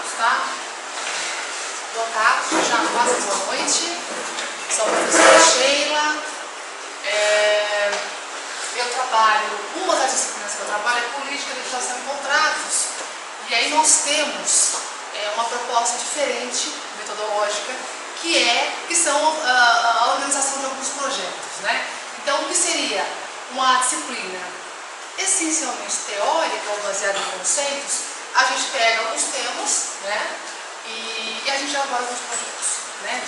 lotados, tá? Lotados, já quase boa noite. Sou a professora Sheila. Eu trabalho, uma das disciplinas que eu trabalho é política, legislação e contratos. E aí nós temos uma proposta diferente, metodológica, que são a organização de alguns projetos, né? Então, o que seria uma disciplina essencialmente teórica ou baseada em conceitos, a gente pega alguns temas, né? E a gente elabora alguns projetos, né?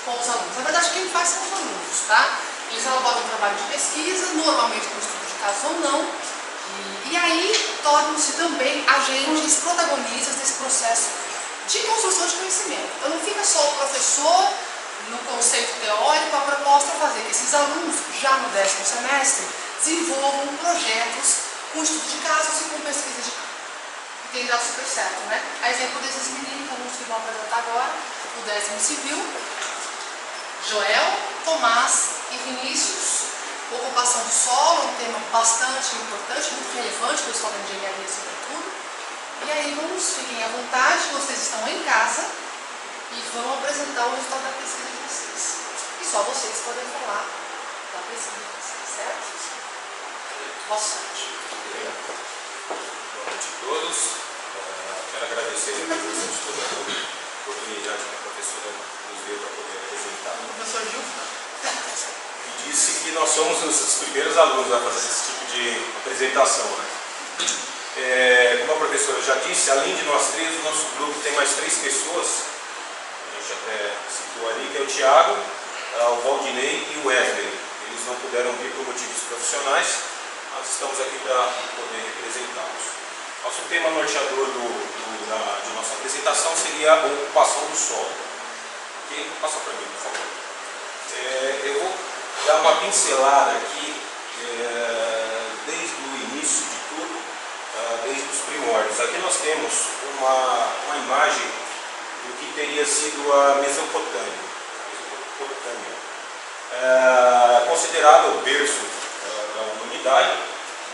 Com os alunos. Na verdade, quem faz são os alunos, tá? Eles elaboram um trabalho de pesquisa, normalmente com estudo de caso ou não, e aí tornam-se também agentes protagonistas desse processo de construção de conhecimento. Então não fica só o professor no conceito teórico, a proposta é fazer que esses alunos, já no 10º semestre, desenvolvam projetos com estudo de casos e com pesquisa de campo. E tem dado super certo, né? A exemplo desses meninos, alunos que vão apresentar agora, o 10º Civil, Joel, Tomás e Vinícius. Ocupação do solo, um tema bastante importante, muito relevante para o pessoal da engenharia, sobretudo. E aí, fiquem à vontade, vocês estão em casa e vão apresentar o resultado da pesquisa de vocês. E só vocês podem falar da pesquisa de vocês, certo? Boa sorte. Boa noite a todos. Quero agradecer a presença de toda a oportunidade que a professora nos deu para poder apresentar. O professor Gil. E disse que nós somos os primeiros alunos a fazer esse tipo de apresentação, né? Como a professora já disse, além de nós três, o nosso grupo tem mais 3 pessoas, a gente até citou ali, que é o Thiago, o Valdinei e o Wesley. Eles não puderam vir por motivos profissionais, mas estamos aqui para poder representá-los. Nosso tema norteador de nossa apresentação seria a ocupação do solo. Ok? Passa para mim, por favor. Eu vou dar uma pincelada aqui desde o início de tudo, desde os primórdios. Aqui nós temos uma imagem do que teria sido a Mesopotâmia. Considerada o berço da humanidade,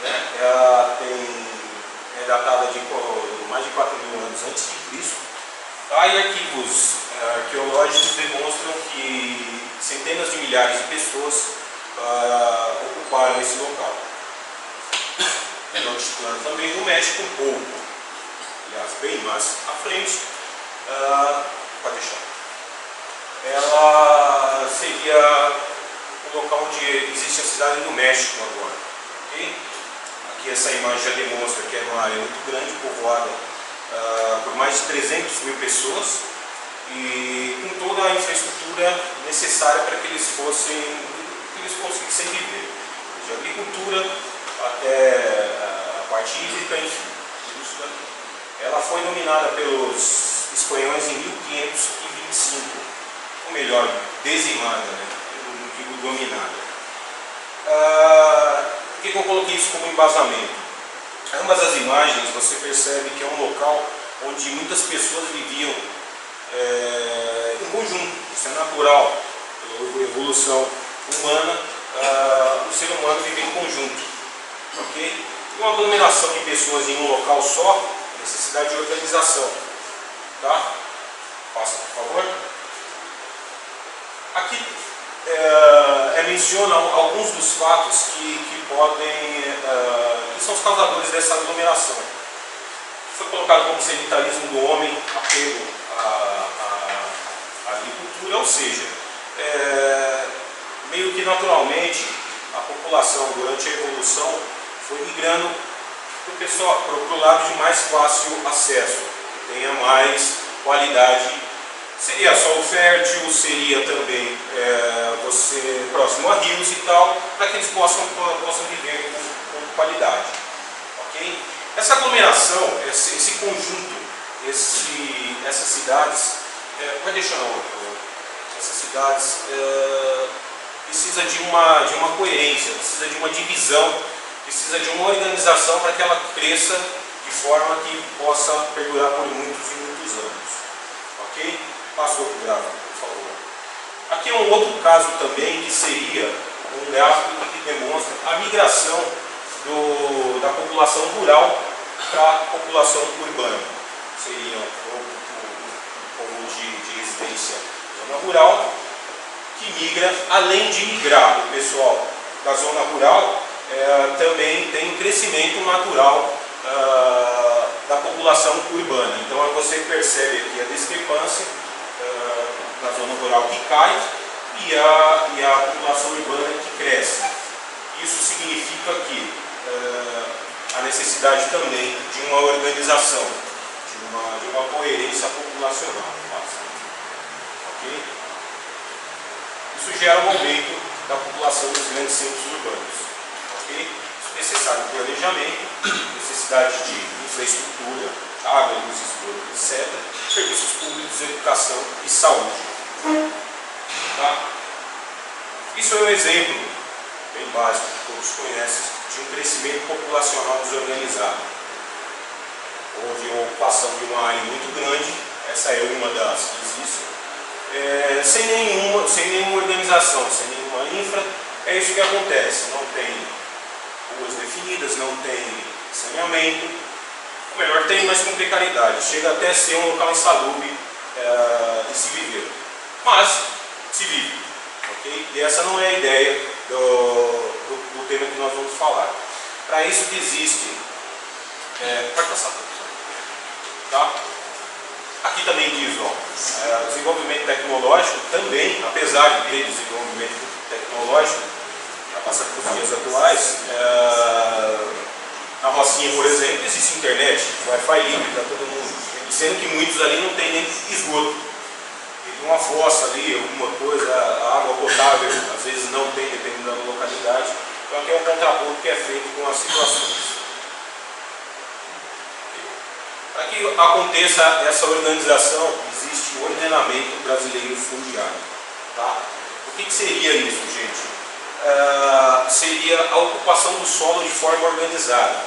né? Ela é datada de mais de 4.000 anos antes de Cristo. E arquivos arqueológicos demonstram que centenas de milhares de pessoas ocuparam esse local. Norte plano também no México um pouco, aliás, bem mais à frente, pode deixar. Ela seria o local onde existe a cidade do México agora. Okay? Aqui essa imagem já demonstra que é uma área muito grande, povoada por mais de 300.000 pessoas e com toda a infraestrutura necessária para que eles conseguissem viver, de agricultura até a parte hídrica, enfim. Ela foi dominada pelos espanhóis em 1525, ou melhor, dizimada, né? Eu não digo dominada. Por que eu coloquei isso como embasamento? Ambas as imagens você percebe que é um local onde muitas pessoas viviam em conjunto. Isso é natural, pela evolução humana, o ser humano vive em conjunto. Okay? Uma aglomeração de pessoas em um local só, necessidade de organização. Tá? Passa, por favor. Aqui menciona alguns dos fatos que são os causadores dessa aglomeração. Foi colocado como sedentarismo do homem, apego à agricultura, ou seja, meio que naturalmente a população durante a evolução foi migrando para o lado de mais fácil acesso, que tenha mais qualidade. Seria solo fértil, seria também você próximo a rios e tal, para que eles possam viver com qualidade. Okay? Essa aglomeração, esse conjunto, essas cidades, pode deixar essas cidades precisa de uma coerência, precisa de uma divisão, precisa de uma organização para que ela cresça de forma que possa perdurar por muitos e muitos anos. Ok? Passa o outro gráfico, por favor. Aqui é um outro caso também que seria um gráfico que demonstra a migração da população rural para a população urbana. seriam o povo de residência zona rural, que migra, além de migrar o pessoal da zona rural, também tem um crescimento natural da população urbana. Então você percebe aqui a discrepância na zona rural que cai e a população urbana que cresce. Isso significa que a necessidade também de uma organização, de uma coerência populacional. Okay? Isso gera um aumento da população dos grandes centros urbanos. Okay? Isso é necessário planejamento, necessidade de infraestrutura, água, luz, esgoto, etc. Serviços públicos, educação e saúde. Tá? Isso é um exemplo bem básico, que todos conhecem, de um crescimento populacional desorganizado. Houve uma ocupação de uma área muito grande, essa é uma das que existe, sem nenhuma organização, sem nenhuma infra. É isso que acontece, não tem ruas definidas, não tem saneamento, ou melhor, tem, mas com precariedade, chega até a ser um local insalubre de se viver, mas se vive, ok? E essa não é a ideia do tema que nós vamos falar. Para isso que existe, pode passar, tá? Aqui também diz, desenvolvimento tecnológico também, apesar de ter desenvolvimento tecnológico, para passar para os dias atuais, na Rocinha, por exemplo, existe internet, Wi-Fi livre para todo mundo, sendo que muitos ali não tem nem esgoto. Tem uma fossa ali, alguma coisa, a água potável, às vezes não tem, dependendo da localidade. Então aqui é um contraponto que é feito com as situações. Para que aconteça essa organização, existe o ordenamento brasileiro fundiário. Tá? O que seria isso, gente? Seria a ocupação do solo de forma organizada.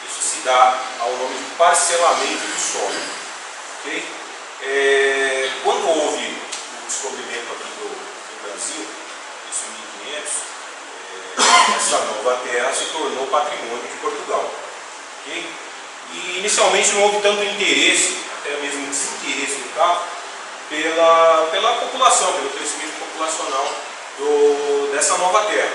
Isso se dá ao nome de parcelamento do solo. Okay? Quando houve o descobrimento aqui do Brasil, isso em 1500, essa nova terra se tornou patrimônio de Portugal. Okay? E inicialmente não houve tanto interesse, até mesmo desinteresse no caso, pela população, pelo crescimento populacional dessa nova terra.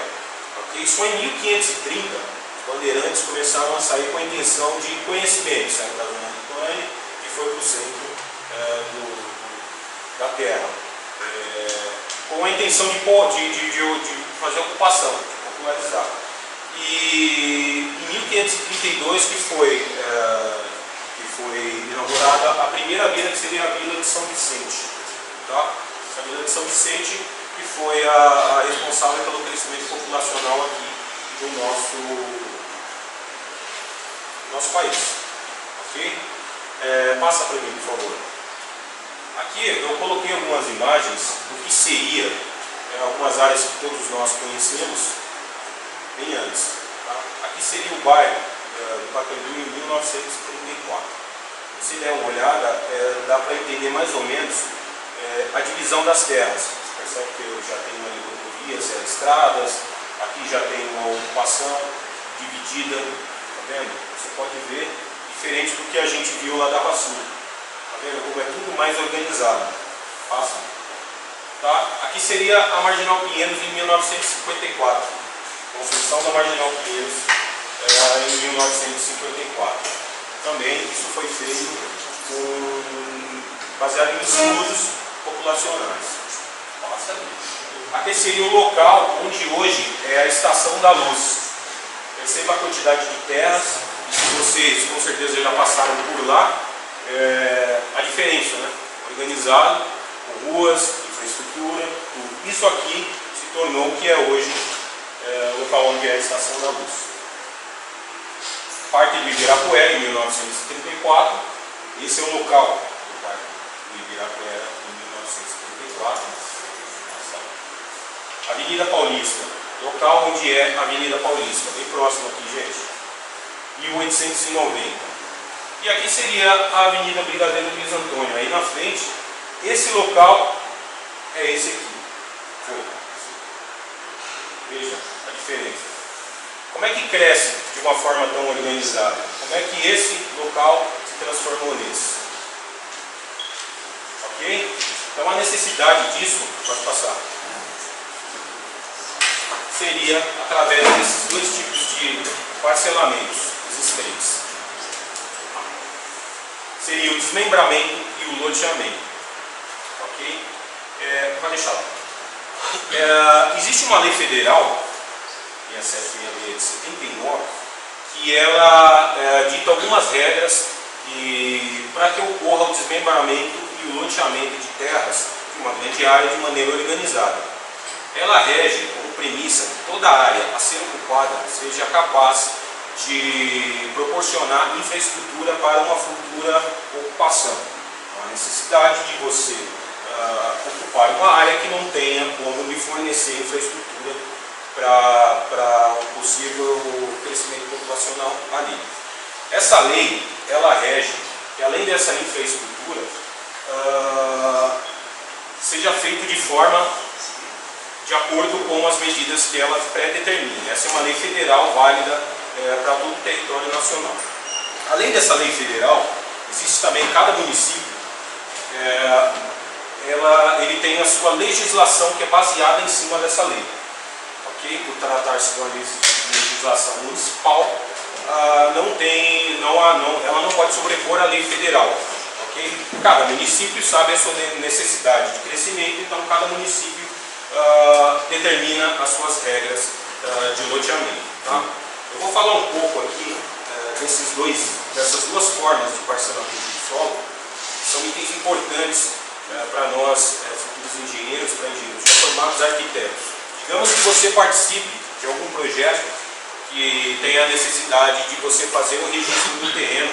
Okay? Só em 1530, os bandeirantes começaram a sair com a intenção de conhecimento, saíram da zona litorânea e foi para o centro da terra, com a intenção de fazer ocupação, de popularizar. E em 1532 que foi inaugurada a primeira vila, que seria a Vila de São Vicente. Tá? A Vila de São Vicente, que foi a responsável pelo crescimento populacional aqui do nosso país. Ok? Passa para mim, por favor. Aqui eu coloquei algumas imagens do que seria algumas áreas que todos nós conhecemos bem antes. Tá? Aqui seria o bairro do Pacaembu em 1934. Se der uma olhada, dá para entender mais ou menos a divisão das terras. Você percebe que eu já tenho ali rodovias, estradas, aqui já tem uma ocupação dividida, tá vendo? Você pode ver, diferente do que a gente viu lá da Vassoura. Tá vendo como é tudo mais organizado? Passa. Tá? Aqui seria a Marginal Pinheiros em 1954. Construção da Marginal Pinheiros em 1954. Também isso foi feito baseado em estudos populacionais. Nossa. Aqui seria o local onde hoje é a Estação da Luz. Perceba a quantidade de terras, e vocês com certeza já passaram por lá, a diferença, né? Organizado, com ruas, infraestrutura, tudo. Isso aqui se tornou o que é hoje o local onde é a Estação da Luz. Parque do Ibirapuera, em 1934. Esse é o local do Parque do Ibirapuera, em 1934. Avenida Paulista, local onde é a Avenida Paulista, bem próximo aqui, gente. 1890. E aqui seria a Avenida Brigadeiro Luiz Antônio. Aí na frente, esse local é esse aqui. Veja a diferença. Como é que cresce de uma forma tão organizada? Como é que esse local se transformou nesse? Então a necessidade disso, pode passar, seria através desses dois tipos de parcelamentos existentes. Seria o desmembramento e o loteamento. Ok? Vai deixar lá. Existe uma lei federal, 6766 de 79, que ela dita algumas regras para que ocorra o desmembramento e o loteamento de terras de uma grande área de maneira organizada. Ela rege como premissa que toda área a ser ocupada seja capaz de proporcionar infraestrutura para uma futura ocupação. A necessidade de você ocupar uma área que não tenha como lhe fornecer infraestrutura para um possível crescimento populacional ali. Essa lei, ela rege que além dessa infraestrutura, seja feito de forma de acordo com as medidas que ela pré-determina. Essa é uma lei federal válida para todo o território nacional. Além dessa lei federal, existe também cada município, ele tem a sua legislação que é baseada em cima dessa lei. Okay? Por tratar-se de uma legislação municipal, ela não pode sobrepor a lei federal. Okay? Cada município sabe a sua necessidade de crescimento, então cada município determina as suas regras de loteamento. Tá? Eu vou falar um pouco aqui dessas duas formas de parcelamento de solo, que são itens importantes para nós, futuros engenheiros, para engenheiros já formados arquitetos. Digamos que você participe de algum projeto que tenha a necessidade de você fazer o registro do terreno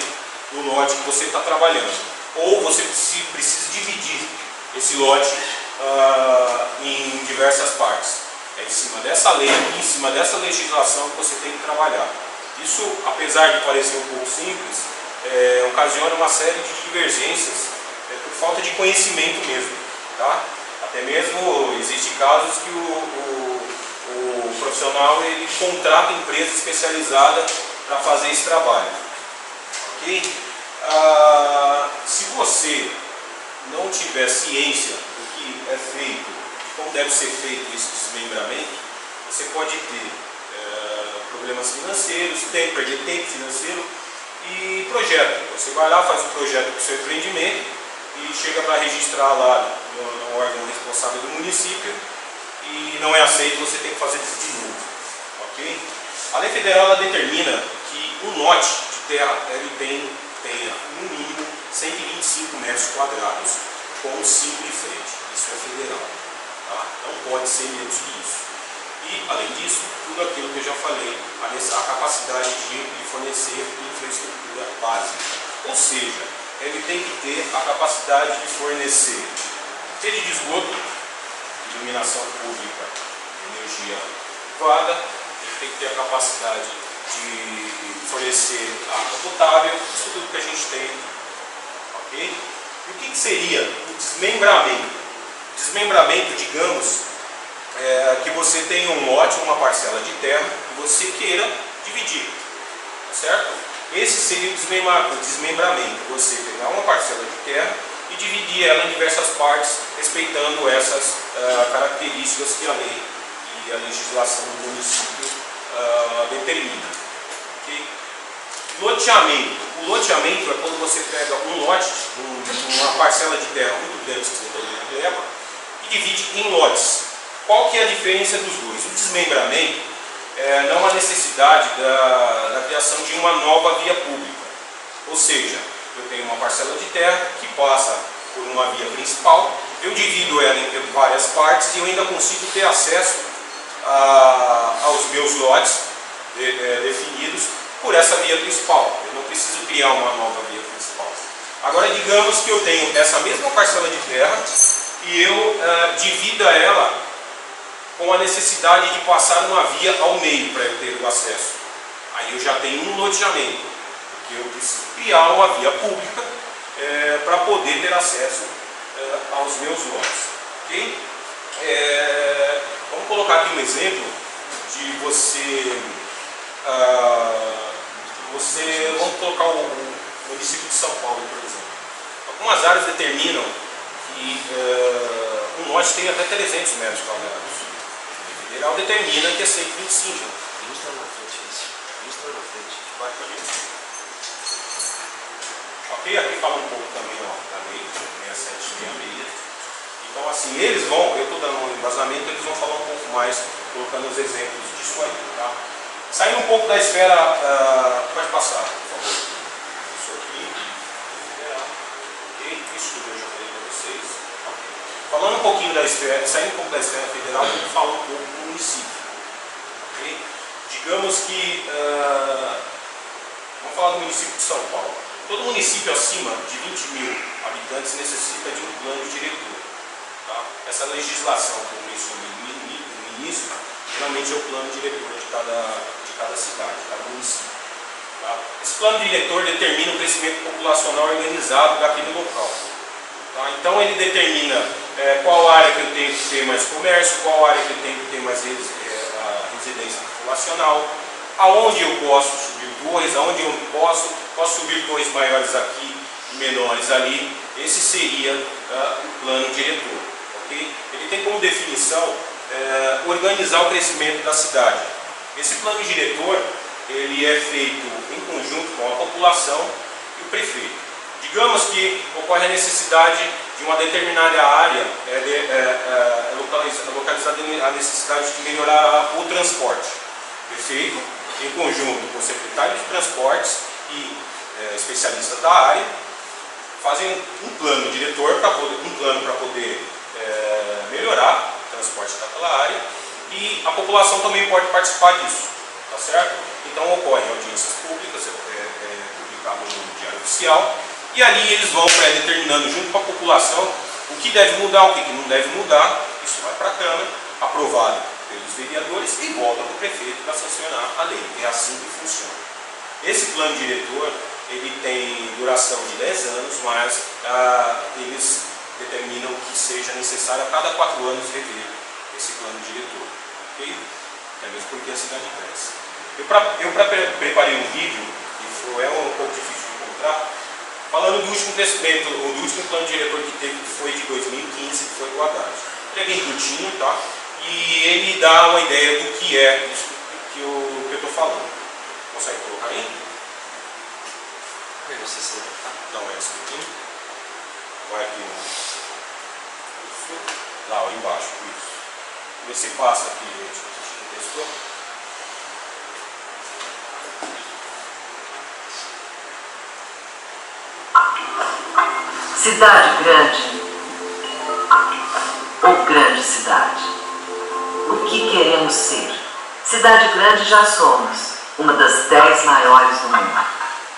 do lote que você está trabalhando. Ou você precisa dividir esse lote em diversas partes. É em cima dessa lei, em cima dessa legislação que você tem que trabalhar. Isso, apesar de parecer um pouco simples, ocasiona uma série de divergências por falta de conhecimento mesmo. Tá? Até mesmo existem casos que o profissional ele contrata empresa especializada para fazer esse trabalho. Ok? Se você não tiver ciência do que é feito, de como deve ser feito esse desmembramento, você pode ter problemas financeiros, perder tempo financeiro e projeto. Você vai lá, faz um projeto para o seu empreendimento e chega para registrar lá no órgão responsável do município e não é aceito, você tem que fazer isso de novo. Ok? A lei federal ela determina que um lote de terra ele tenha no mínimo 125 metros quadrados com 5 de frente. Isso é federal. Tá? Não pode ser menos que isso. E, além disso, tudo aquilo que eu já falei, a capacidade de fornecer infraestrutura básica. Ou seja, ele tem que ter a capacidade de fornecer rede de esgoto, iluminação pública, energia privada, ele tem que ter a capacidade de fornecer água potável, isso tudo que a gente tem. Ok? E o que seria o desmembramento? Desmembramento, digamos, que você tem um lote, uma parcela de terra, que você queira dividir. Certo? Esse seria o desmembramento, você pegar uma parcela de terra e dividir ela em diversas partes, respeitando essas características que a lei e a legislação do município determina. Okay? Loteamento. O loteamento é quando você pega um lote, uma parcela de terra muito grande que você tem na época, e divide em lotes. Qual que é a diferença dos dois? O desmembramento não há necessidade da criação de uma nova via pública. Ou seja, eu tenho uma parcela de terra que passa por uma via principal, eu divido ela em várias partes e eu ainda consigo ter acesso aos meus lotes definidos por essa via principal. Eu não preciso criar uma nova via principal. Agora, digamos que eu tenho essa mesma parcela de terra e eu divida ela com a necessidade de passar uma via ao meio para eu ter o acesso. Aí eu já tenho um loteamento, porque eu preciso criar uma via pública para poder ter acesso aos meus lotes. Okay? Vamos colocar aqui um exemplo de vamos colocar o município de São Paulo, por exemplo. Algumas áreas determinam e um lote tem até 300 metros quadrados. O federal determina que é 125. Ilustra na frente isso. Ilustra na frente. Vai, pode ir. Ok, aqui fala um pouco também da lei 6766. Então, assim, eles vão, eu estou dando um embasamento, eles vão falar um pouco mais, colocando os exemplos disso aí, tá? Saindo um pouco da esfera, pode passar, por favor. Isso aqui, ok, isso tudo eu já falei para vocês. Okay. Falando um pouquinho da esfera, saindo um pouco da esfera federal, a gente fala um pouco do município. Okay? Digamos que, vamos falar do município de São Paulo. Todo município acima de 20 mil habitantes necessita de um plano diretor. Tá? Essa legislação que eu mencionei no início, geralmente é o plano diretor de cada cidade, de cada município. Tá? Esse plano diretor determina o crescimento populacional organizado daquele local. Tá? Então ele determina qual área que eu tenho que ter mais comércio, qual área que eu tenho que ter mais residência populacional, aonde eu posso subir torres, aonde eu posso subir torres maiores aqui e menores ali. Esse seria o plano diretor. Okay? Ele tem como definição organizar o crescimento da cidade. Esse plano diretor ele é feito em conjunto com a população e o prefeito. Digamos que ocorre a necessidade de uma determinada área, localizada a necessidade de melhorar o transporte. O prefeito, em conjunto com o secretário de transportes e especialistas da área, fazem um plano diretor para poder melhorar o transporte daquela área, e a população também pode participar disso, tá certo? Então ocorrem audiências públicas, publicado no Diário Oficial, e ali eles vão pré-determinando junto com a população o que deve mudar, o que não deve mudar. Isso vai para a Câmara, aprovado pelos vereadores e volta para o prefeito para sancionar a lei. É assim que funciona. Esse plano diretor ele tem duração de 10 anos, mas eles determinam que seja necessário a cada 4 anos rever esse plano diretor. Ok? Até mesmo porque a cidade cresce. Eu preparei um vídeo, que é um pouco difícil de encontrar, falando do último crescimento, do último plano diretor que teve, que foi de 2015, que foi do Haddad. Ele é bem curtinho, tá? E ele dá uma ideia do que é isso que eu estou falando. Consegue colocar aí? Então é esse aqui. Vai aqui lá embaixo, isso. Vê se passa aqui, gente, que a gente testou. Cidade grande ou grande cidade? O que queremos ser? Cidade grande já somos, uma das 10 maiores do mundo.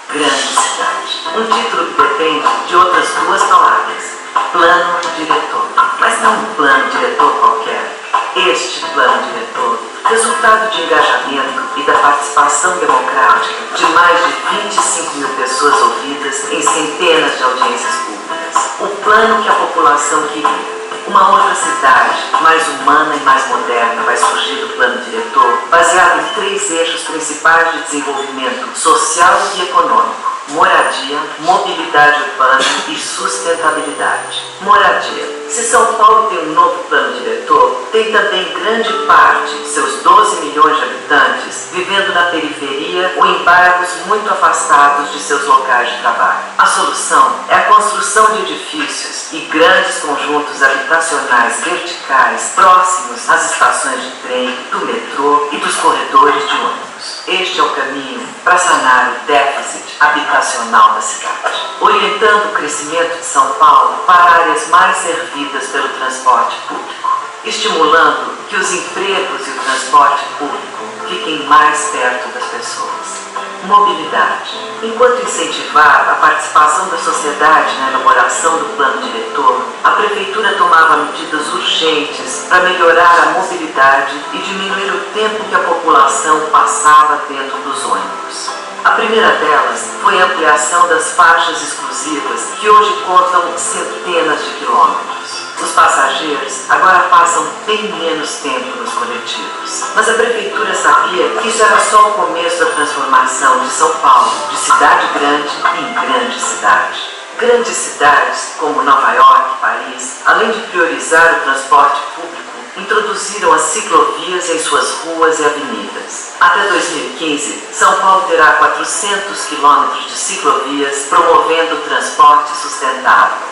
Grande cidade. Um título que depende de outras 2 palavras. Plano diretor. Mas não um plano diretor qualquer. Este plano diretor, resultado de engajamento e da participação democrática de mais de 25 mil pessoas ouvidas em centenas de audiências públicas. O plano que a população queria. Uma outra cidade, mais humana e mais moderna, vai surgir do plano diretor, baseado em 3 eixos principais de desenvolvimento social e econômico: moradia, mobilidade urbana e sustentabilidade. Moradia. Se São Paulo tem um novo plano diretor, tem também grande parte, seus 12 milhões de habitantes, vivendo na periferia ou em bairros muito afastados de seus locais de trabalho. A solução é a construção de edifícios e grandes conjuntos habitacionais verticais próximos às estações de trem, do metrô e dos corredores de ônibus. Este é o caminho para sanar o déficit habitacional da cidade, orientando o crescimento de São Paulo para áreas mais servidas pelo transporte público, estimulando que os empregos e o transporte público fiquem mais perto das pessoas. Mobilidade. Enquanto incentivava a participação da sociedade na elaboração do plano diretor, a Prefeitura tomava medidas urgentes para melhorar a mobilidade e diminuir o tempo que a população passava dentro dos ônibus. A primeira delas foi a ampliação das faixas exclusivas, que hoje contam centenas de quilômetros. Os passageiros agora passam bem menos tempo nos coletivos. Mas a Prefeitura sabia que isso era só o começo da transformação de São Paulo de cidade grande em grande cidade. Grandes cidades, como Nova York e Paris, além de priorizar o transporte público, introduziram as ciclovias em suas ruas e avenidas. Até 2015, São Paulo terá 400 quilômetros de ciclovias, promovendo o transporte sustentável.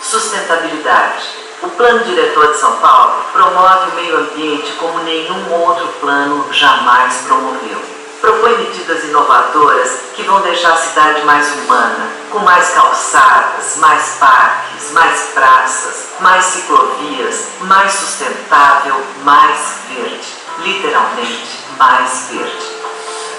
Sustentabilidade. O Plano Diretor de São Paulo promove o meio ambiente como nenhum outro plano jamais promoveu. Propõe medidas inovadoras que vão deixar a cidade mais humana, com mais calçadas, mais parques, mais praças, mais ciclovias, mais sustentável, mais verde. Literalmente, mais verde.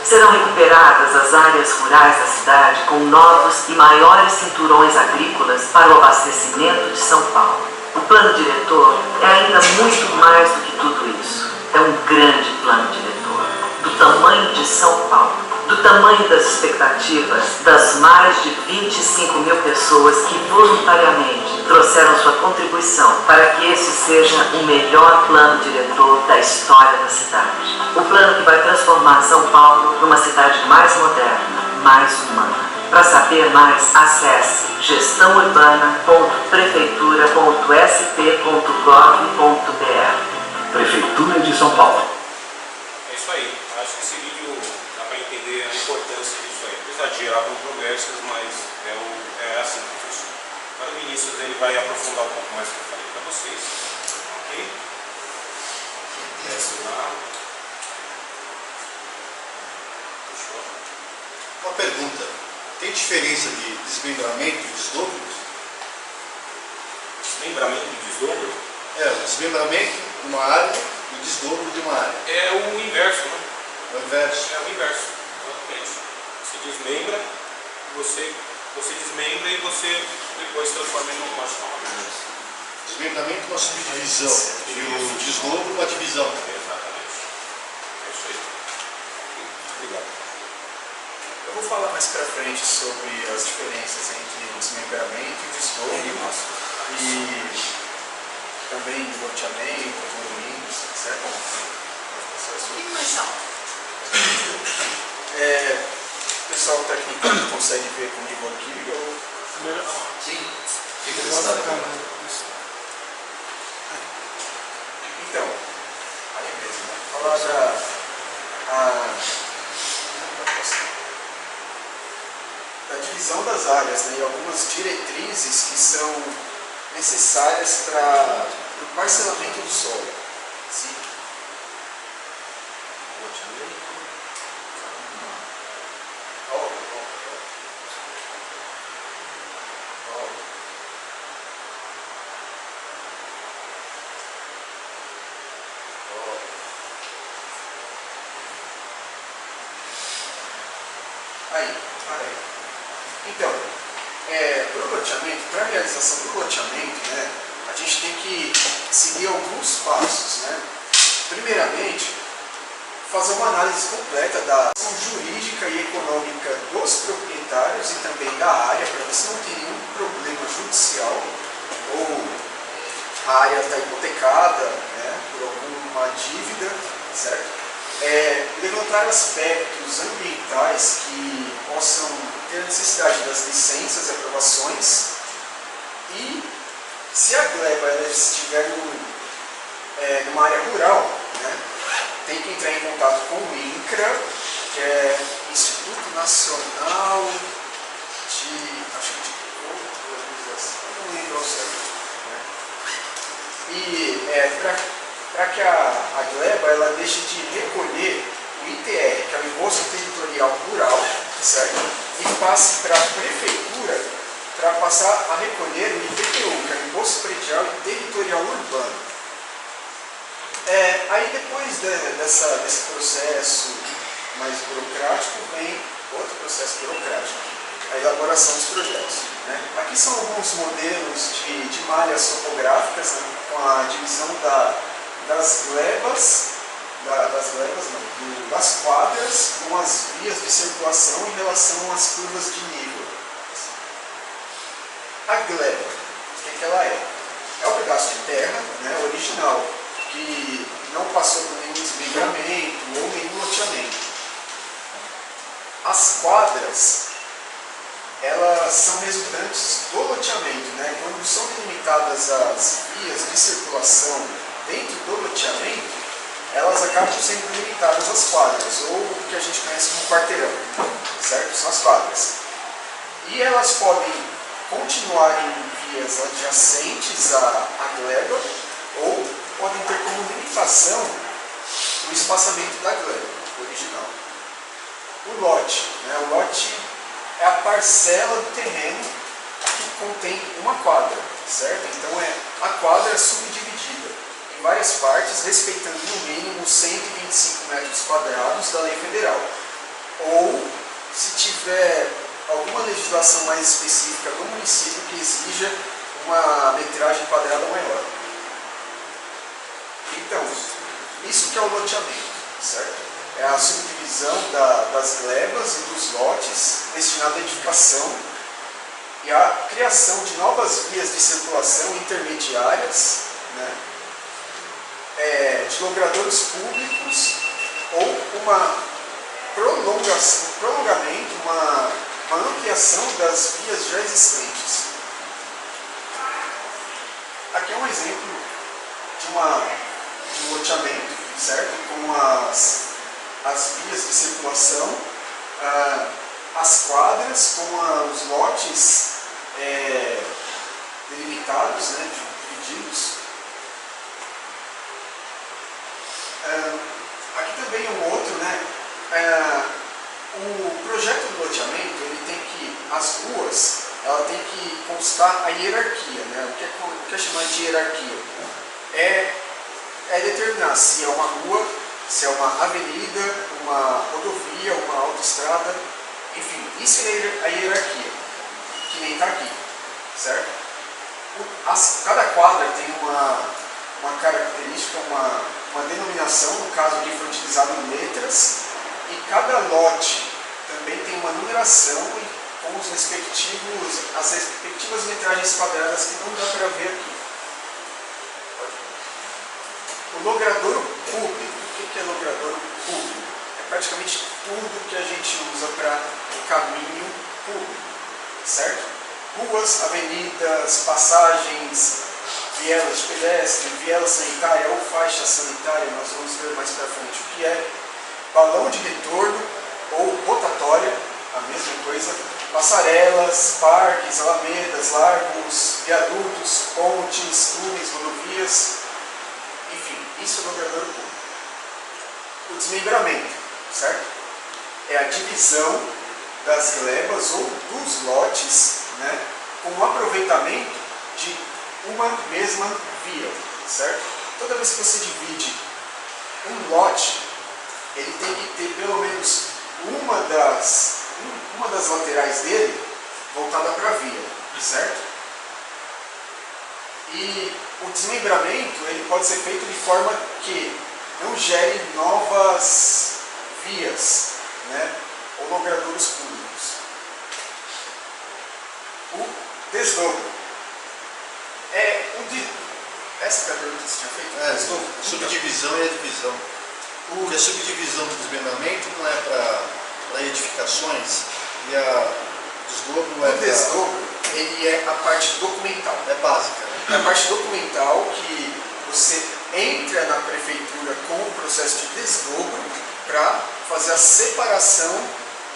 Serão recuperadas as áreas rurais da cidade com novos e maiores cinturões agrícolas para o abastecimento de São Paulo. O plano diretor é ainda muito mais do que tudo isso. É um grande plano diretor, do tamanho de São Paulo, do tamanho das expectativas das mais de 25 mil pessoas que voluntariamente trouxeram sua contribuição para que esse seja o melhor plano diretor da história da cidade. O plano que vai transformar São Paulo numa cidade mais moderna, mais humana. Para saber mais, acesse gestãourbana.prefeitura.sp.gov.br. Prefeitura de São Paulo. É isso aí. Acho que esse vídeo dá para entender a importância disso aí. Apesar de gerar controvérsias, mas é assim que funciona. Agora o Vinícius ele vai aprofundar um pouco mais o que eu falei para vocês. Ok? Desce lá. Fechou. Uma pergunta. Tem diferença de desmembramento e desdobro? Desmembramento e desdobro? O desmembramento de uma área e o desdobro de uma área. É o inverso, né? É o inverso. É o inverso. Exatamente. Você desmembra, você desmembra e você depois transforma em uma só. Desmembramento é uma subdivisão e o desdobro uma divisão. Exatamente. É isso aí. Obrigado. Eu vou falar mais pra frente sobre as diferenças entre desmembramento e desdobro e também do loteamento, condomínios, certo? O que mais são? O pessoal técnico consegue ver comigo aqui ou... Sim. Fica desse lado aqui. Então, aí mesmo, falar da divisão das áreas, né, e algumas diretrizes que são necessárias para o parcelamento do solo. Sim. Aí. Então, para o loteamento, para a realização do loteamento, né, a gente tem que seguir alguns passos, né? Primeiramente, fazer uma análise completa da ação jurídica e econômica dos proprietários e também da área, para ver se não tem nenhum problema judicial ou a área está hipotecada, né, por alguma dívida, certo? Levantar aspectos ambientais que possam ter a necessidade das licenças e aprovações e, se a gleba ela estiver numa área rural, né, tem que entrar em contato com o INCRA, que é Instituto Nacional de Organização, não lembro ao certo, né? E para que a gleba ela deixe de recolher o ITR, que é o Imposto Territorial Rural, certo? E passe para a prefeitura para passar a recolher o IPTU, que é o Imposto Predial e Territorial Urbano. Aí depois desse processo mais burocrático, vem outro processo burocrático, a elaboração dos projetos, né? Aqui são alguns modelos de malhas topográficas, né, com a divisão das glebas, das quadras com as vias de circulação em relação às curvas de nível. A gleba, o que ela é? É um pedaço de terra, né, original, que não passou por nenhum desmembramento ou nenhum loteamento. As quadras elas são resultantes do loteamento, né? Quando são delimitadas as vias de circulação dentro do loteamento, elas acabam sendo delimitadas as quadras, ou o que a gente conhece como quarteirão, certo? São as quadras. E elas podem continuar em vias adjacentes à gleba, ou podem ter como limitação o espaçamento da gleba original. O lote, né? O lote é a parcela do terreno que contém uma quadra, certo? Então a quadra é subdividida em várias partes, respeitando no mínimo 125 metros quadrados da lei federal. Ou, se tiver alguma legislação mais específica do município que exija uma metragem quadrada maior. Então, isso que é o loteamento, certo? É a subdivisão das glebas e dos lotes destinado à edificação e a criação de novas vias de circulação intermediárias, né, de logradouros públicos ou uma prolongação, um prolongamento, uma ampliação das vias já existentes. Aqui é um exemplo de um loteamento, certo? Com as vias de circulação, as quadras, com os lotes delimitados, né, divididos. Aqui também é um outro, né? O projeto do loteamento, ele tem que, as ruas, ela tem que constar a hierarquia, né? O que é chamado de hierarquia? É determinar se é uma rua, se é uma avenida, uma rodovia, uma autoestrada, enfim, isso é a hierarquia, que nem está aqui, certo? Cada quadra tem uma característica, uma denominação, no caso aqui foi utilizado em letras, e cada lote também tem uma numeração com as respectivas metragens quadradas que não dá para ver aqui. O logradouro público. O que é logradouro público? É praticamente tudo que a gente usa para o caminho público, certo? Ruas, avenidas, passagens, vielas de pedestre, viela sanitária ou faixa sanitária, nós vamos ver mais para frente o que é. Balão de retorno ou rotatória, a mesma coisa. Passarelas, parques, alamedas, largos, viadutos, pontes, túneis, rodovias, enfim, isso é o logradouro público. O desmembramento, certo? É a divisão das glebas ou dos lotes, né, com o aproveitamento de uma mesma via, certo? Toda vez que você divide um lote, ele tem que ter pelo menos uma das laterais dele voltada para a via, certo? E o desmembramento ele pode ser feito de forma que não gere novas vias, né, ou logradouros públicos. O desdobro. Essa que é a pergunta que você tinha feito? Desdobro. Subdivisão e a divisão. Porque a subdivisão do desmembramento não é para edificações e a desdobro é. O desdobro ele é a parte documental. É básica, né? É a parte documental que você entra na prefeitura com o processo de desdobro para fazer a separação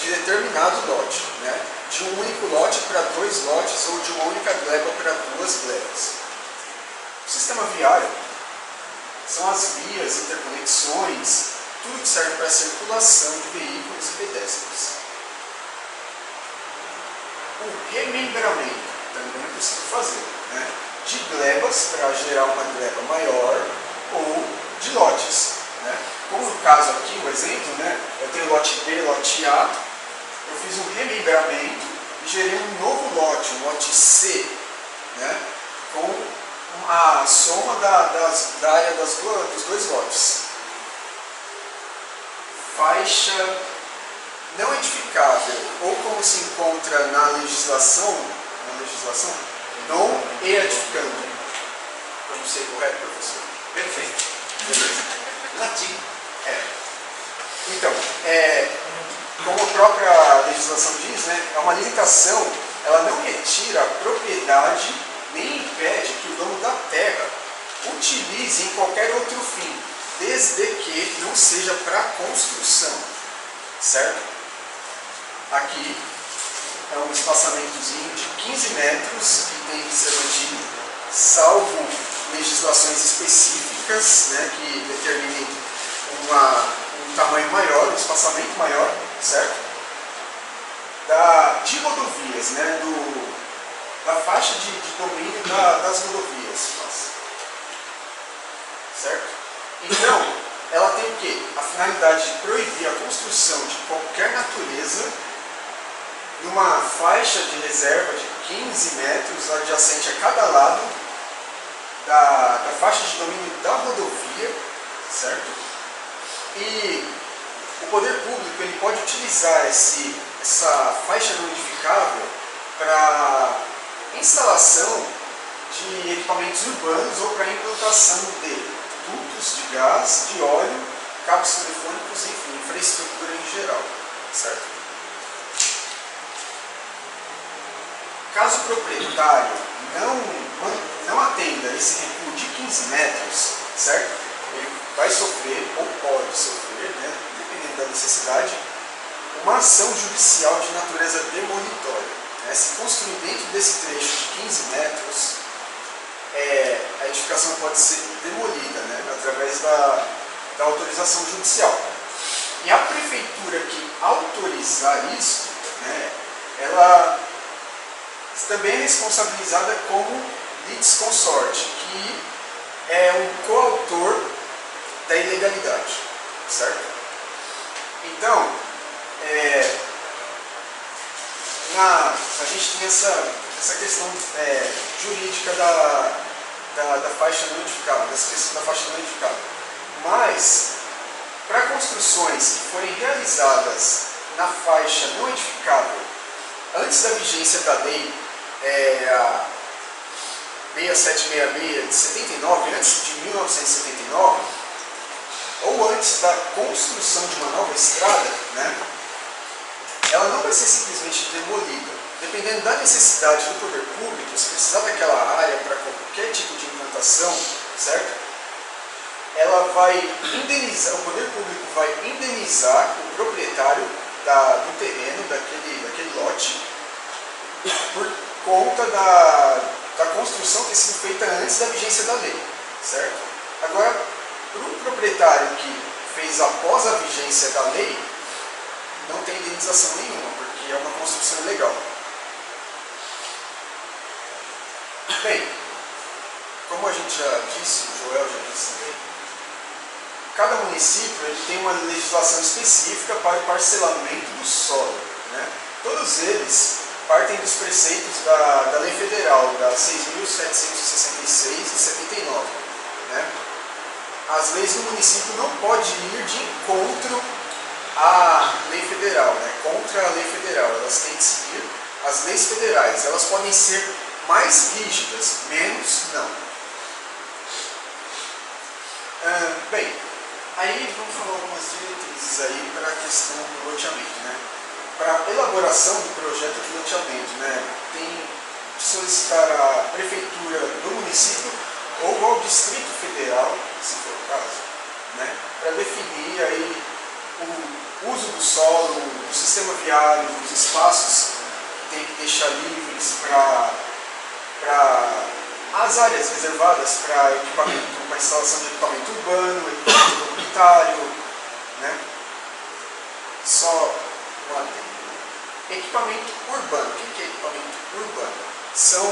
de determinado lote, né? De um único lote para 2 lotes ou de uma única gleba para 2 glebas. O sistema viário são as vias, interconexões, tudo que serve para a circulação de veículos e pedestres. O remembramento também é possível fazer, né? De glebas para gerar uma gleba maior ou de lotes, né? Como no caso aqui, o exemplo, né? Eu tenho lote B, lote A, eu fiz um remembramento e gerei um novo lote, um lote C, né? Com a soma da área dos 2 lotes. Faixa não edificável, ou como se encontra na legislação, non edificante. Pronunciei correto, professor? Perfeito. Beleza. Latim. Então, como a própria legislação diz, né, é uma limitação, ela não retira a propriedade nem impede que o dono da terra utilize em qualquer outro fim, desde que não seja para construção, certo? Aqui é um espaçamentozinho de 15 metros que tem que ser mantido, salvo legislações específicas, né, que determinem um tamanho maior, um espaçamento maior, certo? De rodovias, né, da faixa de domínio das rodovias, certo? Então, ela tem o quê? A finalidade de proibir a construção de qualquer natureza numa faixa de reserva de 15 metros adjacente a cada lado da faixa de domínio da rodovia, certo? E o poder público ele pode utilizar essa faixa não edificável para instalação de equipamentos urbanos ou para implantação de dutos de gás, de óleo, cabos telefônicos, enfim, infraestrutura em geral, certo? Caso o proprietário não atenda esse recuo de 15 metros, certo? Ele vai sofrer, ou pode sofrer, né, dependendo da necessidade, uma ação judicial de natureza demolitória. Se construir dentro desse trecho de 15 metros, a edificação pode ser demolida, né, através da autorização judicial. E a prefeitura que autorizar isso, né, ela também é responsabilizada como litisconsorte, que é um coautor da ilegalidade, certo? Então, a gente tem essa questão jurídica da faixa não edificável, dessa questão da faixa não edificável. Mas, para construções que forem realizadas na faixa não edificável antes da vigência da lei 6766 de 79, antes de 1979, ou antes da construção de uma nova estrada, né, ela não vai ser simplesmente demolida. Dependendo da necessidade do poder público, se precisar daquela área para qualquer tipo de implantação, certo? Ela vai indenizar, o poder público vai indenizar o proprietário do terreno, daquele lote, por conta da construção ter sido feita antes da vigência da lei, certo? Agora, para o proprietário que fez após a vigência da lei, não tem indenização nenhuma, porque é uma construção ilegal. Bem, como a gente já disse, o Joel já disse também, cada município ele tem uma legislação específica para o parcelamento do solo, né? Todos eles partem dos preceitos da Lei Federal, da 6.766 e 79. Né? As leis do município não podem ir de encontro à Lei Federal, né? Contra a Lei Federal. Elas têm que seguir as leis federais. Elas podem ser mais rígidas, menos não. Bem, aí vamos falar algumas diretrizes aí para a questão do loteamento, né? Para a elaboração do projeto de loteamento, né, tem que solicitar à prefeitura do município ou ao Distrito Federal, se for o caso, né, para definir aí o uso do solo, do sistema viário, dos espaços que tem que deixar livres para as áreas reservadas para equipamento, para instalação de equipamento urbano, equipamento comunitário, né, só equipamento urbano. O que é equipamento urbano? São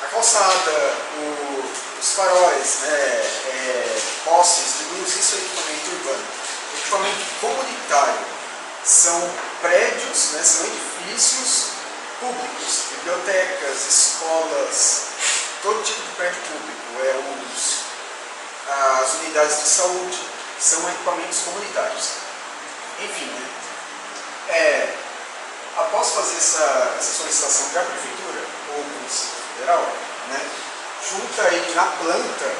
a calçada, os faróis, né, postes de luz, isso é equipamento urbano. Equipamento comunitário são prédios, né, são edifícios públicos, bibliotecas, escolas, todo tipo de prédio público, as unidades de saúde, são equipamentos comunitários. Enfim, né, após fazer essa solicitação para a prefeitura ou o Município Federal, né, junta aí na planta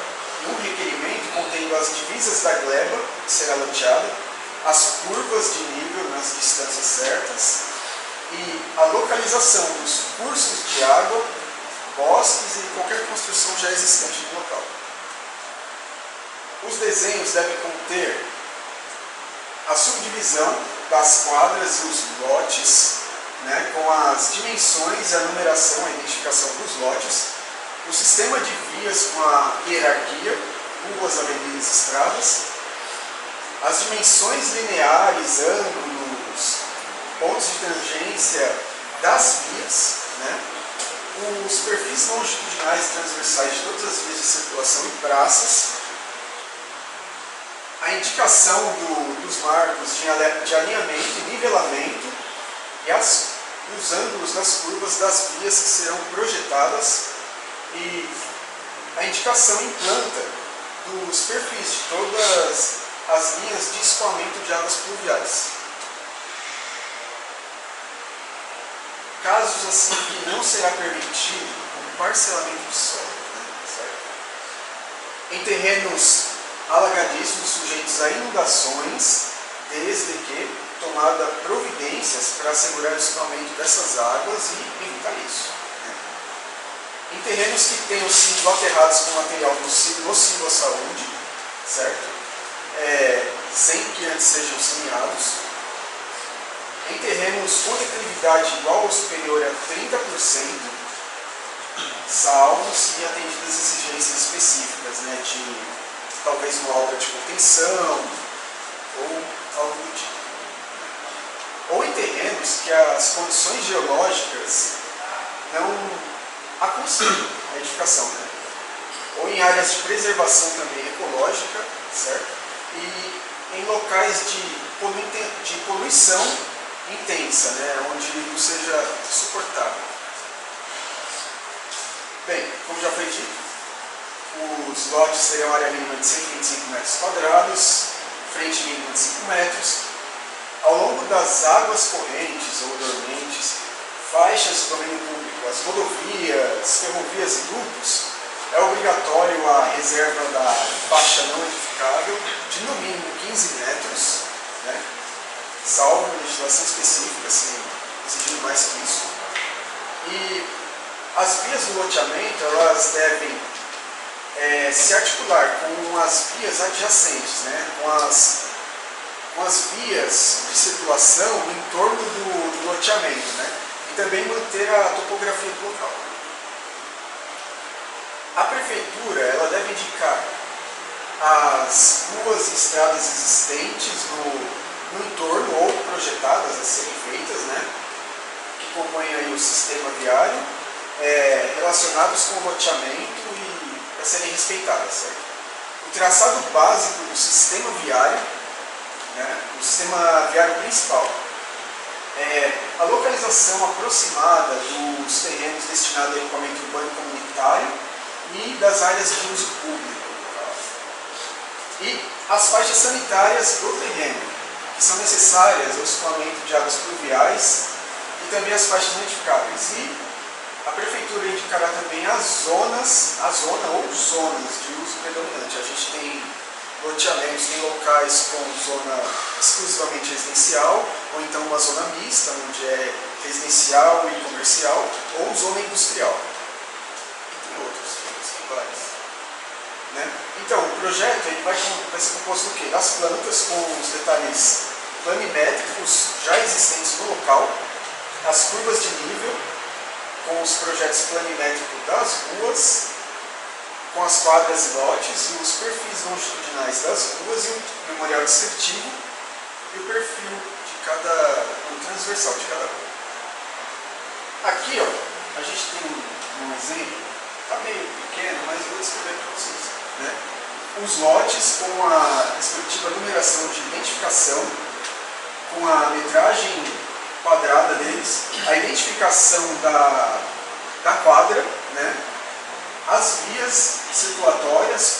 um requerimento contendo as divisas da gleba, que será loteada, as curvas de nível nas distâncias certas e a localização dos cursos de água, bosques e qualquer construção já existente no local. Os desenhos devem conter a subdivisão das quadras e os lotes, né, com as dimensões, a numeração, a identificação dos lotes, o sistema de vias com a hierarquia, ruas, avenidas e estradas, as dimensões lineares, ângulos, pontos de tangência das vias, né, os perfis longitudinais e transversais de todas as vias de circulação e praças, a indicação dos marcos de alinhamento e nivelamento e os ângulos das curvas das vias que serão projetadas e a indicação em planta dos perfis de todas as linhas de escoamento de águas pluviais. Casos assim que não será permitido o parcelamento de solo, né? Certo? Em terrenos alagadiços sujeitos a inundações, desde que tomada providências para assegurar o escoamento dessas águas e evitar isso. Né? Em terrenos que tenham sido aterrados com material nocivo à saúde, certo? Sem que antes sejam saneados. Em terrenos com declividade igual ou superior a 30%, salvo se atendidas exigências específicas, né, de talvez uma obra de contenção ou algo do tipo. Ou em terrenos que as condições geológicas não aconselham a edificação, né? Ou em áreas de preservação também ecológica, certo? E em locais de poluição intensa, né? Onde não seja suportável. Bem, como já foi dito, os lotes terão área mínima de 125 metros quadrados, frente mínima de 5 metros. Ao longo das águas correntes ou dormentes, faixas de domínio público, as rodovias, ferrovias e dutos, é obrigatório a reserva da faixa não edificável de no mínimo 15 metros, né? Salvo legislação específica, assim, exigindo mais que isso. E as vias do loteamento, elas devem se articular com as vias adjacentes, né? com as vias de circulação no entorno do loteamento, né? E também manter a topografia do local. A prefeitura ela deve indicar as ruas e estradas existentes no entorno ou projetadas a serem feitas, né? Que compõem aí o sistema viário, relacionados com o loteamento e a serem respeitadas, certo? O traçado básico do sistema viário, né, o sistema viário principal, a localização aproximada dos terrenos destinados a equipamento urbano comunitário e das áreas de uso público. E as faixas sanitárias do terreno, que são necessárias ao escoamento de águas pluviais e também as faixas notificáveis. E a prefeitura indicará também a zona ou zonas de uso predominante. A gente tem loteamentos em locais com zona exclusivamente residencial, ou então uma zona mista, onde é residencial e comercial, ou zona industrial. E tem outros vários. Né? Então, o projeto ele vai ser composto do quê? Das plantas com os detalhes planimétricos já existentes no local, as curvas de nível, com os projetos planimétricos das ruas, com as quadras e lotes, e os perfis longitudinais das ruas, e o memorial descritivo, e o perfil o transversal de cada rua. Aqui, ó, a gente tem um exemplo, está meio pequeno, mas eu vou descrever para vocês. Né? Os lotes com a respectiva numeração de identificação, com a metragem quadrada deles, a identificação da quadra, né? As vias circulatórias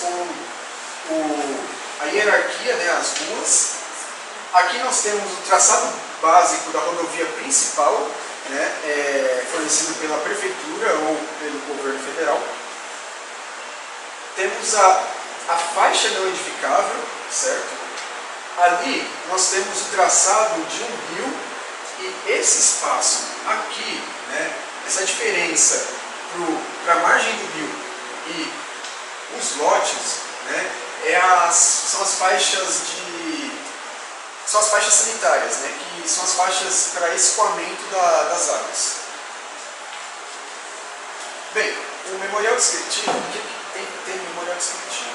com a hierarquia, né? As ruas. Aqui nós temos o traçado básico da rodovia principal, né? Fornecido pela prefeitura ou pelo governo federal. Temos a faixa não edificável, certo? Ali nós temos o traçado de um rio e esse espaço aqui, né, essa diferença para a margem do rio e os lotes, né, são as faixas sanitárias, né, que são as faixas para escoamento das águas. Bem, o memorial descritivo, o que tem que ter memorial descritivo?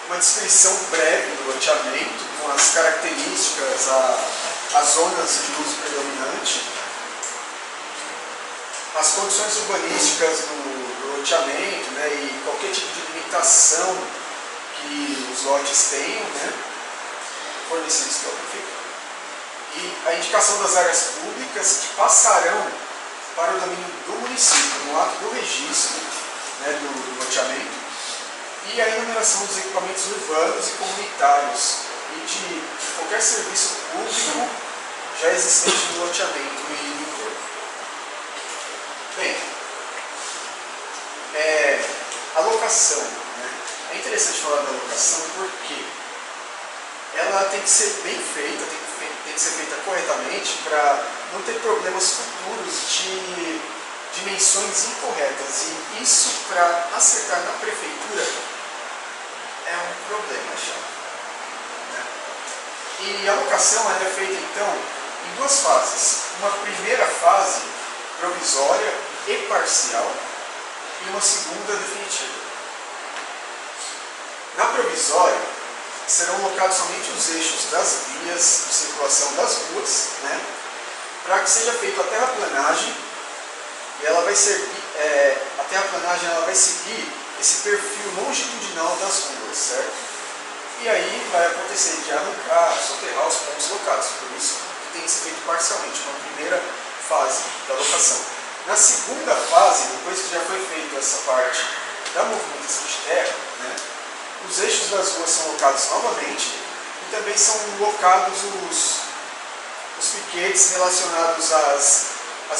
Uma descrição breve do loteamento, com as características, as zonas de uso predominante, as condições urbanísticas do loteamento, né, e qualquer tipo de limitação que os lotes tenham, né, fornecidos pela prefeitura. E a indicação das áreas públicas que passarão para o domínio do município no ato do registro, né, do loteamento, e a enumeração dos equipamentos urbanos e comunitários e de qualquer serviço público já existente no loteamento e no entorno. Bem, a locação, né? É interessante falar da locação porque ela tem que ser bem feita, tem que ser feita corretamente para não ter problemas futuros de dimensões incorretas. E isso, para acertar na prefeitura, é um problema já. Né? E a locação ela é feita, então, em duas fases. Uma primeira fase provisória e parcial e uma segunda definitiva. Na provisória, serão locados somente os eixos das vias de circulação das ruas, né, para que seja feita a terraplanagem, e ela vai servir, a terraplanagem ela vai seguir esse perfil longitudinal das ruas, certo? E aí vai acontecer de arrancar, soterrar os pontos locados, por isso que tem que ser feito parcialmente, uma primeira fase da locação. Na segunda fase, depois que já foi feita essa parte da movimentação de terra, né, os eixos das ruas são locados novamente e também são locados os piquetes relacionados às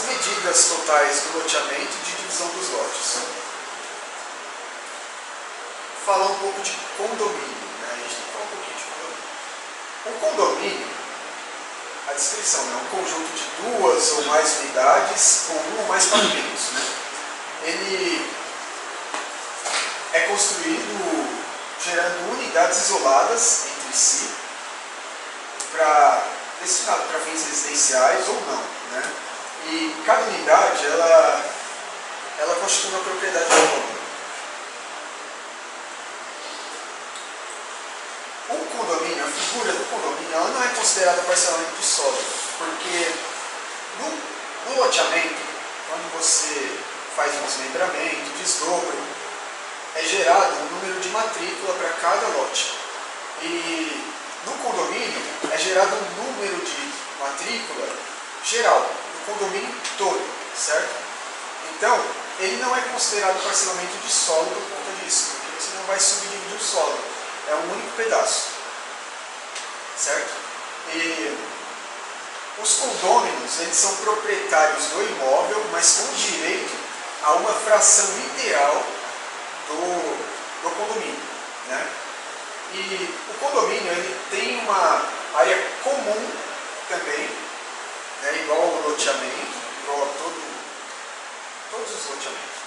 medidas totais do loteamento e de divisão dos lotes. Falar um pouco de condomínio, né? A gente tem que falar um pouquinho de condomínio. O condomínio, a descrição, é um conjunto de duas ou mais unidades com um ou mais pavimentos, né? Ele é construído gerando unidades isoladas entre si, destinado para fins residenciais ou não, né? E cada unidade, ela constitui uma propriedade autônoma. O condomínio, a figura do condomínio, ela não é considerada parcelamento de solo, porque no loteamento, quando você faz um desmembramento, desdobro, é gerado um número de matrícula para cada lote. E no condomínio é gerado um número de matrícula geral, no condomínio todo, certo? Então, ele não é considerado parcelamento de solo por conta disso, porque você não vai subdividir o solo, é um único pedaço, certo? E os condôminos, eles são proprietários do imóvel, mas com direito a uma fração ideal do condomínio, né? E o condomínio ele tem uma área comum também, né, igual ao loteamento, igual a todos os loteamentos.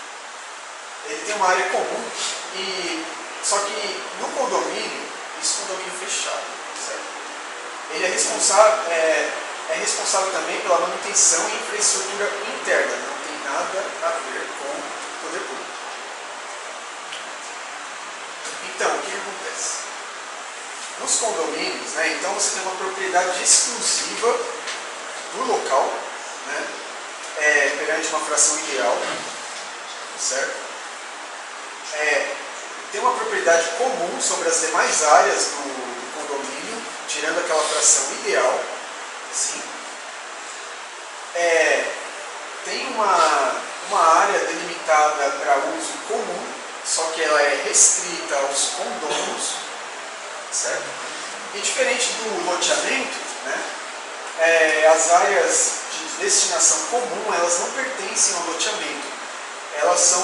Ele tem uma área comum, só que no condomínio, isso é condomínio fechado, certo? Ele é responsável também pela manutenção e infraestrutura interna, não tem nada a ver com o poder público. Então, o que acontece? Nos condomínios, né, então você tem uma propriedade exclusiva do local, né, perante uma fração ideal, certo? Tem uma propriedade comum sobre as demais áreas do condomínio, tirando aquela fração ideal, sim. Tem uma área delimitada para uso comum, só que ela é restrita aos condôminos, certo? E diferente do loteamento, né, as áreas de destinação comum, elas não pertencem ao loteamento. Elas são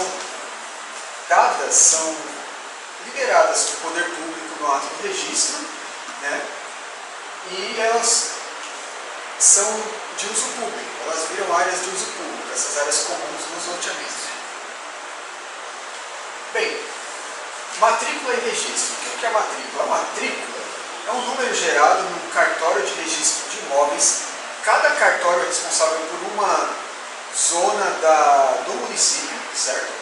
liberadas pelo poder público no ato do registro, né? E elas são de uso público, elas viram áreas de uso público, essas áreas comuns nos loteamentos. Bem, matrícula e registro. O que é a matrícula? A matrícula é um número gerado no cartório de registro de imóveis. Cada cartório é responsável por uma zona do município, certo?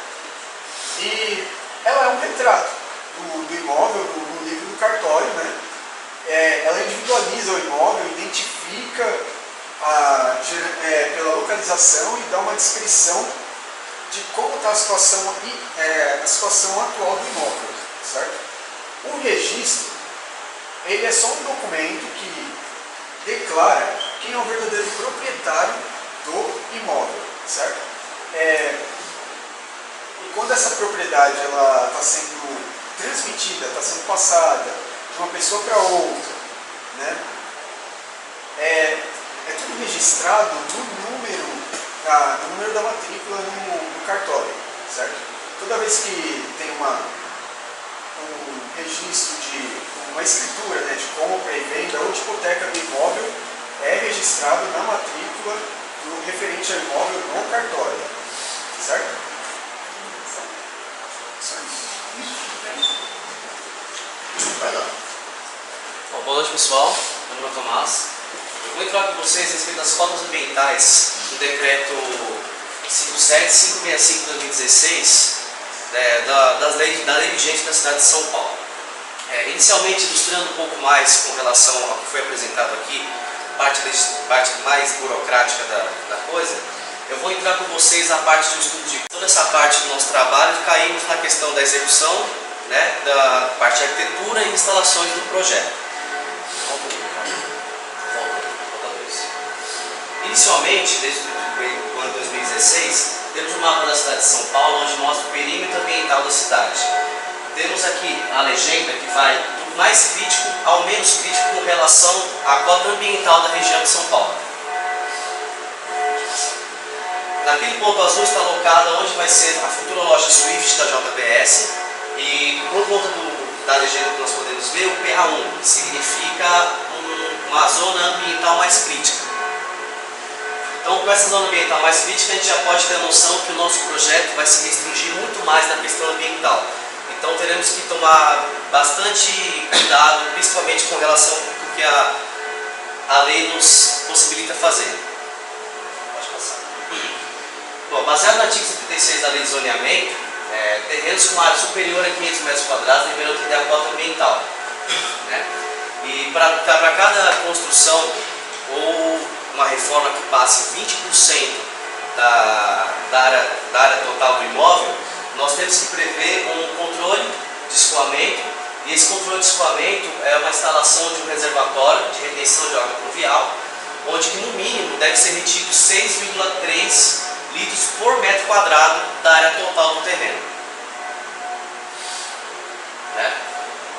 E ela é um retrato do imóvel no livro do cartório, né? Ela individualiza o imóvel, identifica pela localização e dá uma descrição de como está a situação atual do imóvel, certo? O registro, ele é só um documento que declara quem é o verdadeiro proprietário do imóvel, certo? E quando essa propriedade está sendo transmitida, está sendo passada de uma pessoa para outra, né? É tudo registrado no número da matrícula no cartório, certo? Toda vez que tem um registro uma escritura, né, de compra e venda ou de hipoteca do imóvel, é registrado na matrícula referente ao imóvel no cartório, certo? Vai lá. Bom, boa noite, pessoal. Meu nome é Tomás. Eu vou entrar com vocês a respeito das cotas ambientais do decreto 57565 de 2016, da lei vigente da cidade de São Paulo. Inicialmente, ilustrando um pouco mais com relação ao que foi apresentado aqui, parte mais burocrática da coisa, eu vou entrar com vocês na parte de estudo de toda essa parte do nosso trabalho. Caímos na questão da execução, né, da parte de arquitetura e instalações do projeto. Inicialmente, desde o ano 2016, temos um mapa da cidade de São Paulo, onde mostra o perímetro ambiental da cidade. Temos aqui a legenda que vai do mais crítico ao menos crítico com relação à cota ambiental da região de São Paulo. Naquele ponto azul está alocada onde vai ser a futura loja Swift da JBS, e por conta da legenda que nós podemos ver, o PA1, que significa uma zona ambiental mais crítica. Então, com essa zona ambiental mais crítica, a gente já pode ter a noção que o nosso projeto vai se restringir muito mais na questão ambiental. Então, teremos que tomar bastante cuidado, principalmente com relação ao que a lei nos possibilita fazer. Pode passar. Bom, baseado no artigo 76 da lei de zoneamento, terrenos com área superior a 500 metros quadrados deverão ter a cota ambiental, né? E para cada construção ou uma reforma que passe 20% da área total do imóvel, nós temos que prever um controle de escoamento, e esse controle de escoamento é uma instalação de um reservatório de retenção de água pluvial, onde no mínimo deve ser retido 6,3 litros por metro quadrado da área total do terreno. Né?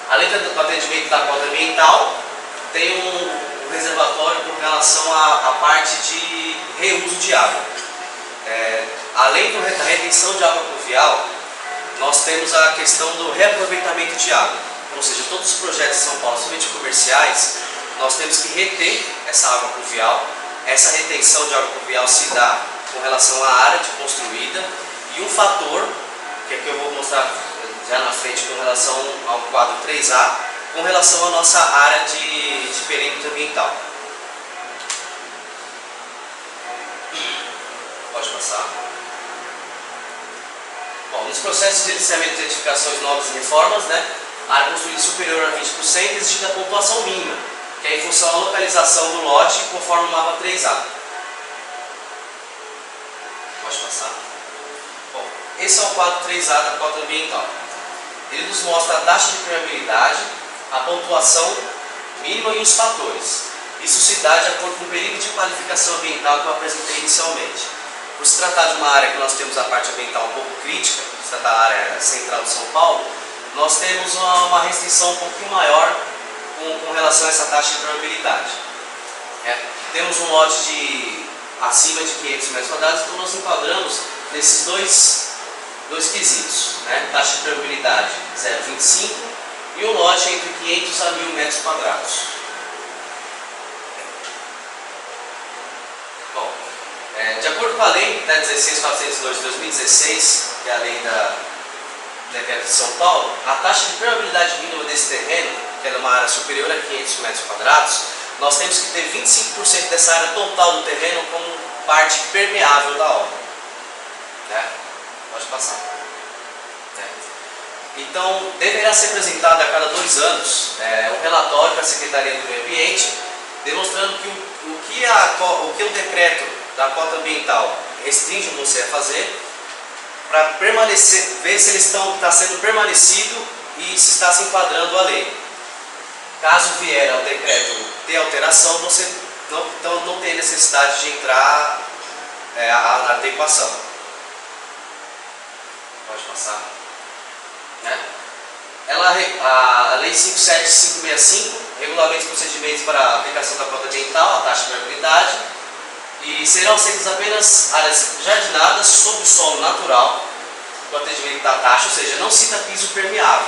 Além do atendimento da cota ambiental, tem um reservatório com relação à parte de reuso de água. Além da retenção de água pluvial, nós temos a questão do reaproveitamento de água. Ou seja, todos os projetos de São Paulo, somente comerciais, nós temos que reter essa água pluvial. Essa retenção de água pluvial se dá com relação à área de construída, e um fator, que aqui eu vou mostrar já na frente com relação ao quadro 3A, com relação à nossa área de perímetro ambiental. Pode passar. Bom, nos processos de licenciamento de edificações novas e reformas, né, a área construída superior a 20% exige a pontuação mínima, que é em função da localização do lote, conforme o mapa 3A. Pode passar. Bom, esse é o quadro 3A da cota ambiental. Ele nos mostra a taxa de permeabilidade, a pontuação mínima e os fatores. Isso se dá de acordo com o período de qualificação ambiental que eu apresentei inicialmente. Por se tratar de uma área que nós temos a parte ambiental um pouco crítica, se tratar da área central de São Paulo, nós temos uma restrição um pouquinho maior com relação a essa taxa de permeabilidade. Temos um lote acima de 500 metros quadrados, então nós enquadramos nesses dois dois quesitos, né? Taxa de permeabilidade 0,25 e um lote entre 500 a 1.000 metros quadrados. Bom, de acordo com a lei 16.402 de 2016, que é a lei da Decreto de São Paulo, a taxa de permeabilidade mínima desse terreno, que é numa área superior a 500 metros quadrados, nós temos que ter 25% dessa área total do terreno como parte permeável da obra. Né? Pode passar. Né? Então, deverá ser apresentado a cada 2 anos um relatório para a Secretaria do Meio Ambiente, demonstrando que o que o decreto da cota ambiental restringe você a fazer, para permanecer, ver se eles está sendo permanecido e se está se enquadrando a lei. Caso vier ao decreto ter alteração, você não tem necessidade de entrar a adequação. Pode passar. Né? A Lei 57565 regulamenta os procedimentos para a aplicação da cota ambiental, a taxa de permeabilidade, e serão aceitas apenas áreas jardinadas sob solo natural do atendimento da taxa, ou seja, não cita piso permeável.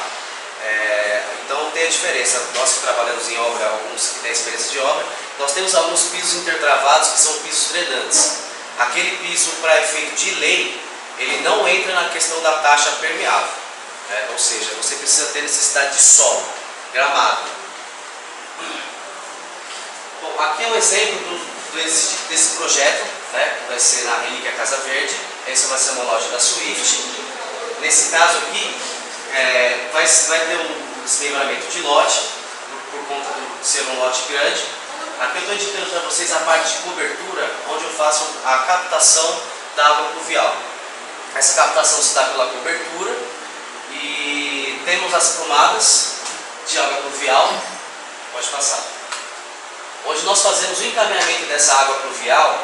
Então tem a diferença. Nós que trabalhamos em obra, alguns que têm experiência de obra, nós temos alguns pisos intertravados que são pisos drenantes. Aquele piso para efeito de lei, ele não entra na questão da taxa permeável. Ou seja, você precisa ter necessidade de solo, gramado. Bom, aqui é um exemplo desse projeto, né, que vai ser na Relíquia Casa Verde. Essa vai ser uma loja da Swift. Nesse caso aqui, vai ter um desmembramento de lote, por conta de ser um lote grande. Aqui eu estou indicando para vocês a parte de cobertura, onde eu faço a captação da água pluvial. Essa captação se dá pela cobertura e temos as tomadas de água pluvial. Pode passar. Onde nós fazemos o encaminhamento dessa água pluvial,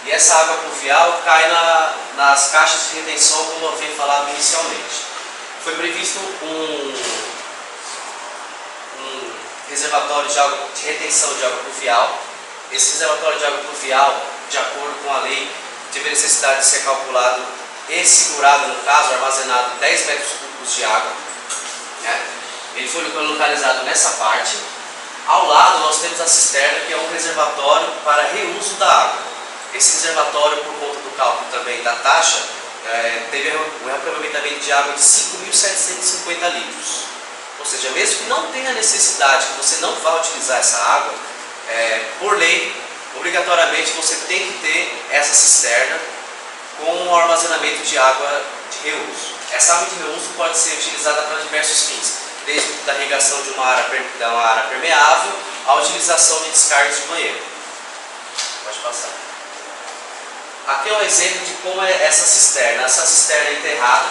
e essa água pluvial cai nas caixas de retenção, como eu havia falado inicialmente. Foi previsto um reservatório de retenção de água pluvial. Esse reservatório de água pluvial, de acordo com a lei, teve a necessidade de ser calculado e segurado, no caso, armazenado 10 metros cúbicos de água. Né? Ele foi localizado nessa parte. Ao lado nós temos a cisterna, que é um reservatório para reuso da água. Esse reservatório, por conta do cálculo também da taxa, teve um reaproveitamento de água de 5.750 litros. Ou seja, mesmo que não tenha necessidade, que você não vá utilizar essa água, por lei, obrigatoriamente você tem que ter essa cisterna com o armazenamento de água de reuso. Essa água de reuso pode ser utilizada para diversos fins, desde a irrigação de uma área permeável à utilização de descargas de banheiro. Pode passar. Aqui é um exemplo de como é essa cisterna. Essa cisterna é enterrada.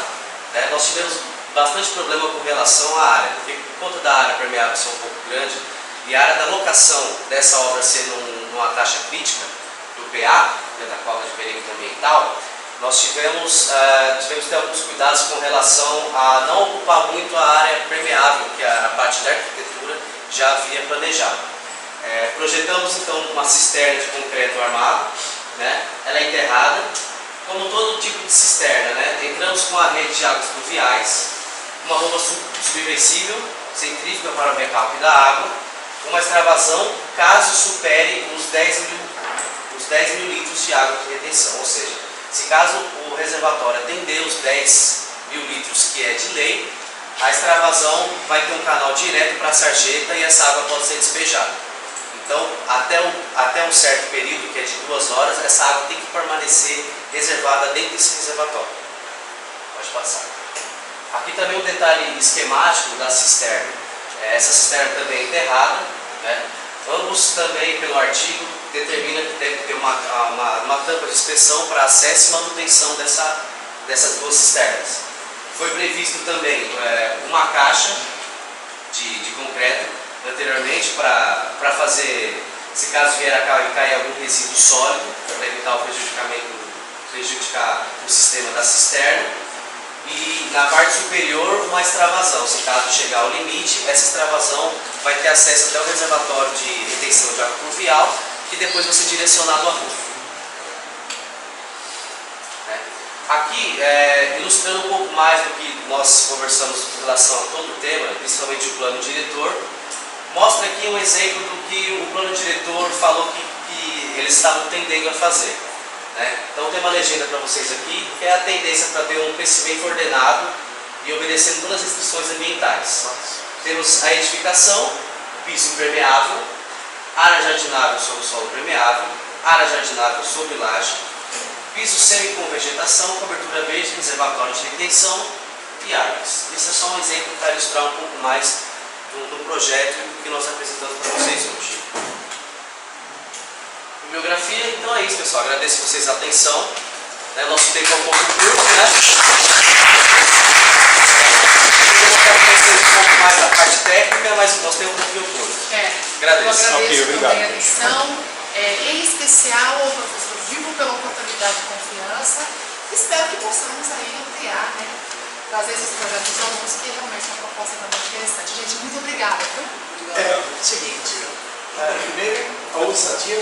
Né? Nós tivemos bastante problema com relação à área, porque por conta da área permeável ser um pouco grande e a área da locação dessa obra ser numa taxa crítica do PA, né, da cota de perímetro ambiental, nós tivemos que ter alguns cuidados com relação a não ocupar muito a área permeável, que a parte da arquitetura já havia planejado. Projetamos então uma cisterna de concreto armado, né? Ela é enterrada, como todo tipo de cisterna, né? Entramos com a rede de águas pluviais, uma bomba submersível, centrífuga para o recalque da água, uma extravasão caso supere os 10 mil litros de água de retenção, ou seja, se caso o reservatório atender os 10 mil litros que é de lei, a extravasão vai ter um canal direto para a sarjeta e essa água pode ser despejada. Então, até um certo período, que é de 2 horas, essa água tem que permanecer reservada dentro desse reservatório. Pode passar. Aqui também um detalhe esquemático da cisterna. Essa cisterna também é enterrada. Né? Ambos também, pelo artigo, determina que deve ter uma tampa de inspeção para acesso e manutenção dessas duas cisternas. Foi previsto também uma caixa de concreto anteriormente para fazer, se caso vier a cair algum resíduo sólido, para evitar prejudicar o sistema da cisterna. E na parte superior uma extravasão, se caso chegar ao limite, essa extravasão vai ter acesso até o reservatório de retenção de água pluvial, que depois vai ser direcionado à rua. Aqui, ilustrando um pouco mais do que nós conversamos com relação a todo o tema, principalmente o plano diretor, mostra aqui um exemplo do que o plano diretor falou que eles estavam tendendo a fazer. Né? Então tem uma legenda para vocês aqui, que é a tendência para ter um crescimento ordenado e obedecendo todas as restrições ambientais. Temos a edificação, piso impermeável, área jardinável sobre solo permeável, área jardinável sobre laje, piso semi com vegetação, cobertura verde, reservatório de retenção e árvores. Esse é só um exemplo para ilustrar um pouco mais do projeto e do que nós apresentamos para vocês hoje. Bibliografia, então é isso, pessoal. Agradeço a vocês a atenção. Nosso tempo é um pouco curto, né? Eu quero conhecer um pouco mais da parte técnica, mas nosso tempo é um pouquinho curto. Agradeço. Eu agradeço obrigado. também a atenção, em especial ao professor Vivo pela oportunidade de confiança. Espero que possamos aí ampliar, né? Trazer esses projetos aos alunos, que realmente é uma proposta também interessante. Gente, muito obrigada. Viu? Seguinte, primeiro, a ousadia